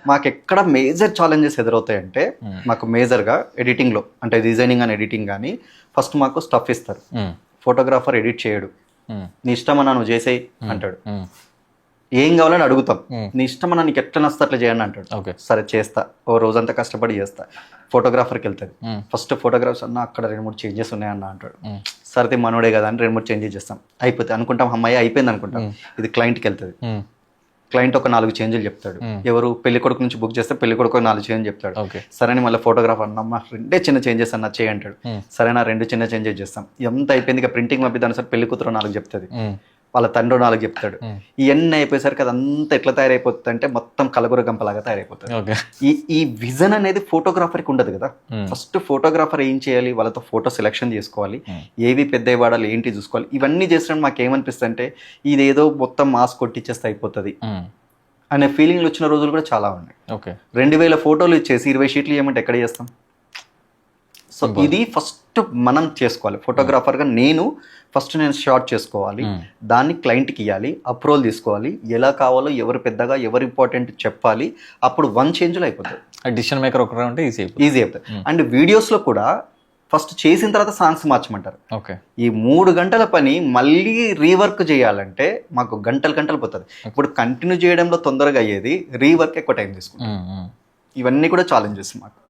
మాకు ఎక్కడ major challenges ఎదురవుతాయంటే మాకు మేజర్గా ఎడిటింగ్లో అంటే డిజైనింగ్ అండ్ ఎడిటింగ్ కానీ ఫస్ట్ మాకు స్టఫ్ ఇస్తారు. ఫోటోగ్రాఫర్ ఎడిట్ చేయడు, నీ ఇష్టమన్నా నువ్వు చేసేయి అంటాడు. ఏం కావాలని అడుగుతాం, నీ ఇష్టమన్నా నీకు ఎట్లా నచ్చితే అట్లా చేయండి అంటాడు. సరే చేస్తా, ఓ రోజంతా కష్టపడి చేస్తా. ఫోటోగ్రాఫర్కి వెళ్తుంది, ఫస్ట్ ఫోటోగ్రాఫర్స్ అన్న అక్కడ 2-3 చేంజెస్ ఉన్నాయన్న అంటాడు. సరే మనోడే కదా అని 2-3 చేంజెస్ చేస్తాం, అయిపోతుంది అనుకుంటాం, అమ్మాయి అయిపోయింది అనుకుంటాం. ఇది క్లయింట్కి వెళ్తుంది, క్లయింట్ ఒక 4 చేంజ్లు చెప్తాడు. ఎవరు పెళ్లి కొడుకు నుంచి బుక్ చేస్తే పెళ్లి కొడుకు 4 చేంజ్ చెప్తాడు. సరే మళ్ళీ ఫోటోగ్రాఫర్ అన్నమ్మా 2 చిన్న చేంజెస్ అన్న చేయంటాడు. సరేనా 2 చిన్న చేంజెస్ చేస్తాం. ఎంత అయిపోయింది, ఇక ప్రింటింగ్ పంపిద్దాం సార్, పెళ్లి కూతురు 4 చెప్తుంది, వాళ్ళ తండ్రి 4 చెప్తాడు. ఇవన్నీ అయిపోయేసరికి అదంతా ఎట్లా తయారైపోతుంది అంటే మొత్తం కలగూర గంపలాగా తయారైపోతుంది. ఈ విజన్ అనేది ఫోటోగ్రాఫర్కి ఉండదు కదా. ఫస్ట్ ఫోటోగ్రాఫర్ ఏం చేయాలి, వాళ్ళతో ఫోటో సెలెక్షన్ చేసుకోవాలి, ఏవి పెద్ద వాడాలి, ఏంటి చూసుకోవాలి. ఇవన్నీ చేసినప్పుడు మాకు ఏమనిపిస్తుంది అంటే ఇదేదో మొత్తం మాస్ కొట్టిచ్చేస్తే అయిపోతుంది అనే ఫీలింగ్లు వచ్చిన రోజులు కూడా చాలా ఉన్నాయి. 2000 ఫోటోలు ఇచ్చేసి 20 షీట్లు చేయమంటే ఎక్కడ చేస్తాం? సో ఇది ఫస్ట్ మనం చేసుకోవాలి. ఫోటోగ్రాఫర్గా నేను షార్ట్ చేసుకోవాలి, దాన్ని క్లయింట్కి ఇవ్వాలి, అప్రూవల్ తీసుకోవాలి, ఎలా కావాలో ఎవరు పెద్దగా ఎవరు ఇంపార్టెంట్ చెప్పాలి. అప్పుడు 1 చేంజ్లో అయిపోతుంది. డిసిషన్ మేకర్ ఒకరు ఉంటే ఈజీ అయిపోతుంది. అండ్ వీడియోస్లో కూడా ఫస్ట్ చేసిన తర్వాత సాంగ్స్ మార్చమంటారు. ఈ 3 గంటల పని మళ్ళీ రీవర్క్ చేయాలంటే మాకు గంటలు పోతుంది. ఇప్పుడు కంటిన్యూ చేయడంలో తొందరగా అయ్యేది, రీవర్క్ ఎక్కువ టైం తీసుకుంటాం. ఇవన్నీ కూడా ఛాలెంజెస్ మాకు.